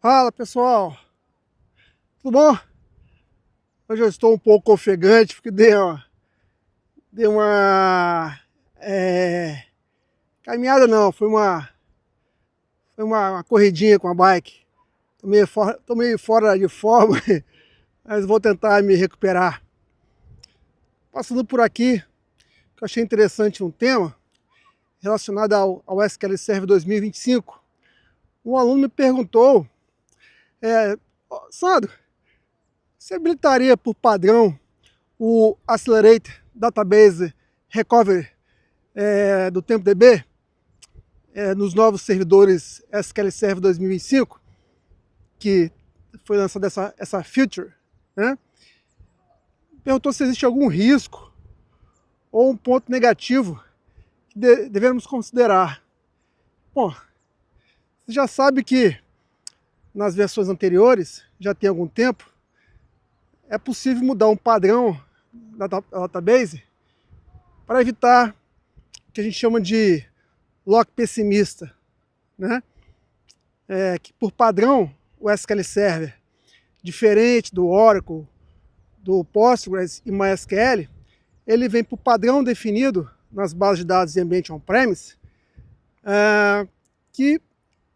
Fala pessoal, tudo bom? Hoje eu estou um pouco ofegante porque dei uma caminhada não, foi uma corridinha com a bike. Tô meio fora de forma, mas vou tentar me recuperar. Passando por aqui, que eu achei interessante um tema relacionado ao SQL Server 2025. Um aluno me perguntou, Sandro, você habilitaria por padrão o Accelerated Database Recovery do TempDB nos novos servidores SQL Server 2025, que foi lançada essa feature, né? Perguntou se existe algum risco ou um ponto negativo que devemos considerar. Bom, você já sabe que nas versões anteriores, já tem algum tempo, é possível mudar um padrão da database para evitar o que a gente chama de lock pessimista, né? Que por padrão o SQL Server, diferente do Oracle, do Postgres e MySQL, ele vem por padrão definido nas bases de dados em ambiente on-premise, que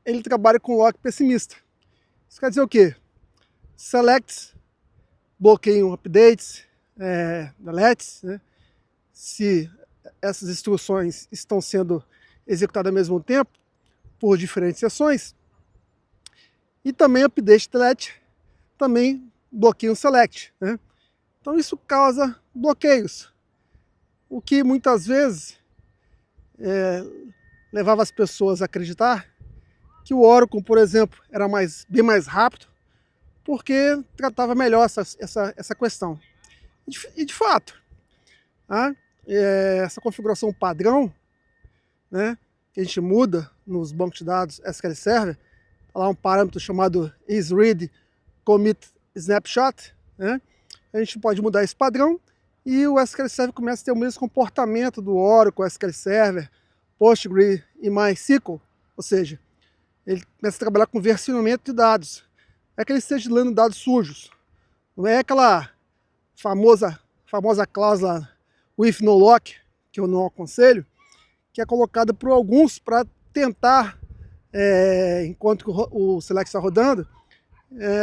ele trabalha com lock pessimista. Isso quer dizer o quê? Selects bloqueiam updates, deletes, né? Se essas instruções estão sendo executadas ao mesmo tempo, por diferentes sessões. E também update delete também bloqueiam select, né? Então isso causa bloqueios, o que muitas vezes levava as pessoas a acreditar que o Oracle, por exemplo, era bem mais rápido, porque tratava melhor essa questão. E de fato, essa configuração padrão, né, que a gente muda nos bancos de dados SQL Server, lá um parâmetro chamado isRead commit snapshot, né? A gente pode mudar esse padrão e o SQL Server começa a ter o mesmo comportamento do Oracle, SQL Server, Postgres e MySQL, ou seja, ele começa a trabalhar com versionamento de dados. É que ele esteja lendo dados sujos. Não é aquela famosa cláusula with no lock, que eu não aconselho, que é colocada por alguns para tentar, enquanto o select está rodando,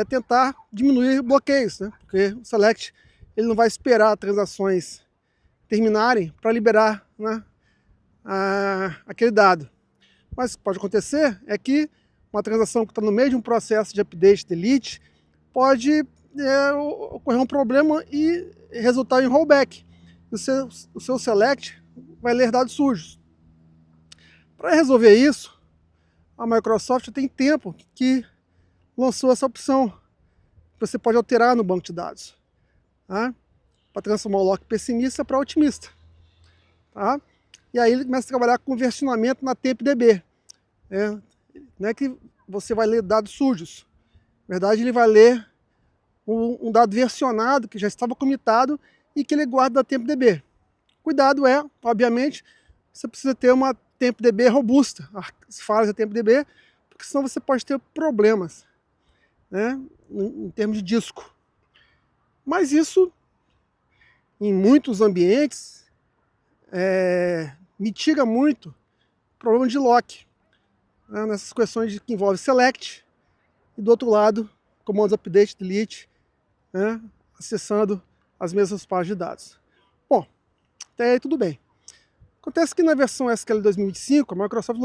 tentar diminuir bloqueios, né? Porque o select ele não vai esperar transações terminarem para liberar, né, aquele dado. Mas o que pode acontecer é que uma transação que está no meio de um processo de update, delete, pode ocorrer um problema e resultar em rollback. O seu select vai ler dados sujos. Para resolver isso, a Microsoft tem tempo que lançou essa opção que você pode alterar no banco de dados, tá? Para transformar o lock pessimista para otimista. Tá? E aí ele começa a trabalhar com versionamento na TempDB. Não é que você vai ler dados sujos. Na verdade, ele vai ler um dado versionado que já estava comitado e que ele guarda da TempDB. Cuidado obviamente, você precisa ter uma TempDB robusta, as falhas da TempDB, porque senão você pode ter problemas, né, em termos de disco. Mas isso, em muitos ambientes, mitiga muito o problema de lock, né, nessas questões que envolvem select e do outro lado, comandos update, delete, né, acessando as mesmas páginas de dados. Bom, até aí tudo bem. Acontece que na versão SQL 2025, a Microsoft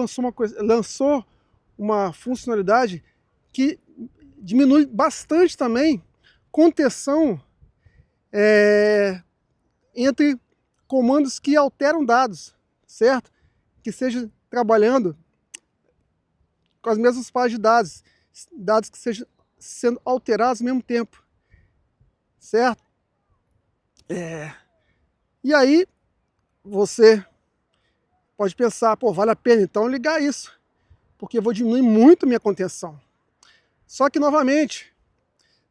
lançou uma funcionalidade que diminui bastante também contenção entre comandos que alteram dados, certo? Que seja trabalhando com as mesmas páginas de dados que sejam sendo alterados ao mesmo tempo, certo? E aí você pode pensar, pô, vale a pena então ligar isso, porque eu vou diminuir muito a minha contenção. Só que, novamente,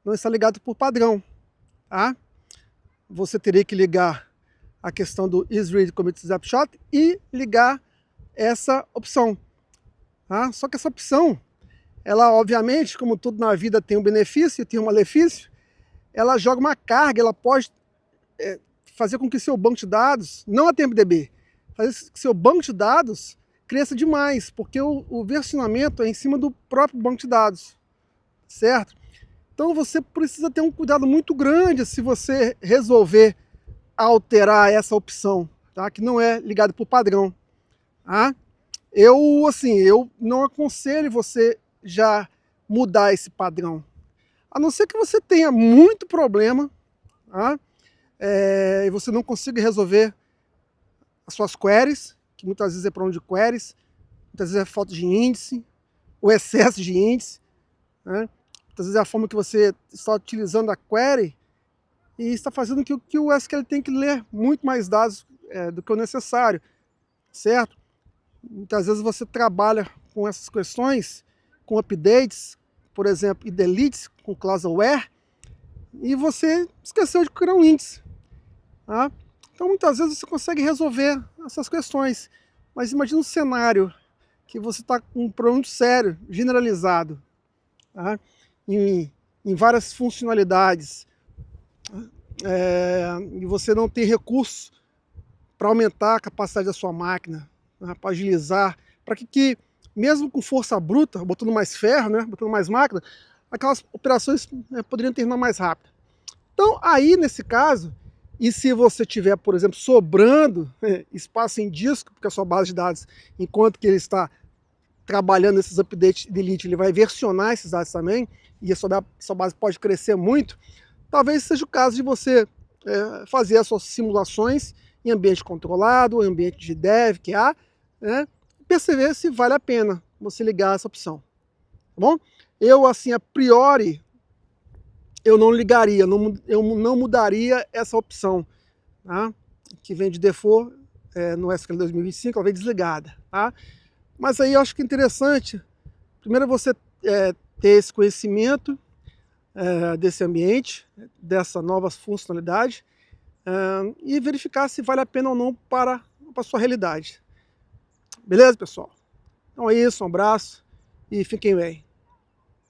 não está ligado por padrão, tá? Você teria que ligar a questão do isRead commit snapshot e ligar essa opção, tá? Só que essa opção, ela obviamente, como tudo na vida tem um benefício e tem um malefício, ela joga uma carga, ela pode fazer com que seu banco de dados, não a TempDB, fazer com que seu banco de dados cresça demais, porque o versionamento é em cima do próprio banco de dados, certo? Então você precisa ter um cuidado muito grande se você resolver alterar essa opção, tá? Que não é ligado por padrão. Tá? Eu não aconselho você já mudar esse padrão, a não ser que você tenha muito problema, tá? E você não consiga resolver as suas queries, que muitas vezes é problema de queries, muitas vezes é falta de índice, o excesso de índice, né? Muitas vezes é a forma que você está utilizando a query e está fazendo que o SQL tem que ler muito mais dados do que o necessário, certo? Muitas vezes você trabalha com essas questões, com updates, por exemplo, e deletes com clause aware, e você esqueceu de criar um índice. Tá? Então muitas vezes você consegue resolver essas questões, mas imagina um cenário que você está com um problema muito sério, generalizado, tá? em várias funcionalidades, e você não tem recursos para aumentar a capacidade da sua máquina, né, para agilizar, para que mesmo com força bruta, botando mais ferro, né, botando mais máquina, aquelas operações poderiam terminar mais rápido. Então aí nesse caso, e se você tiver, por exemplo, sobrando espaço em disco, porque a sua base de dados, enquanto que ele está trabalhando nesses updates e delete, ele vai versionar esses dados também, e a sua base pode crescer muito, talvez seja o caso de você fazer as suas simulações em ambiente controlado, em ambiente de dev, QA, né, perceber se vale a pena você ligar essa opção. Tá bom? Eu, assim, a priori, eu não ligaria, eu não mudaria essa opção, tá? Que vem de default no SQL 2025, ela vem desligada. Tá? Mas aí eu acho que é interessante, primeiro você ter esse conhecimento desse ambiente, dessa nova funcionalidade, e verificar se vale a pena ou não para a sua realidade. Beleza, pessoal? Então é isso, um abraço e fiquem bem.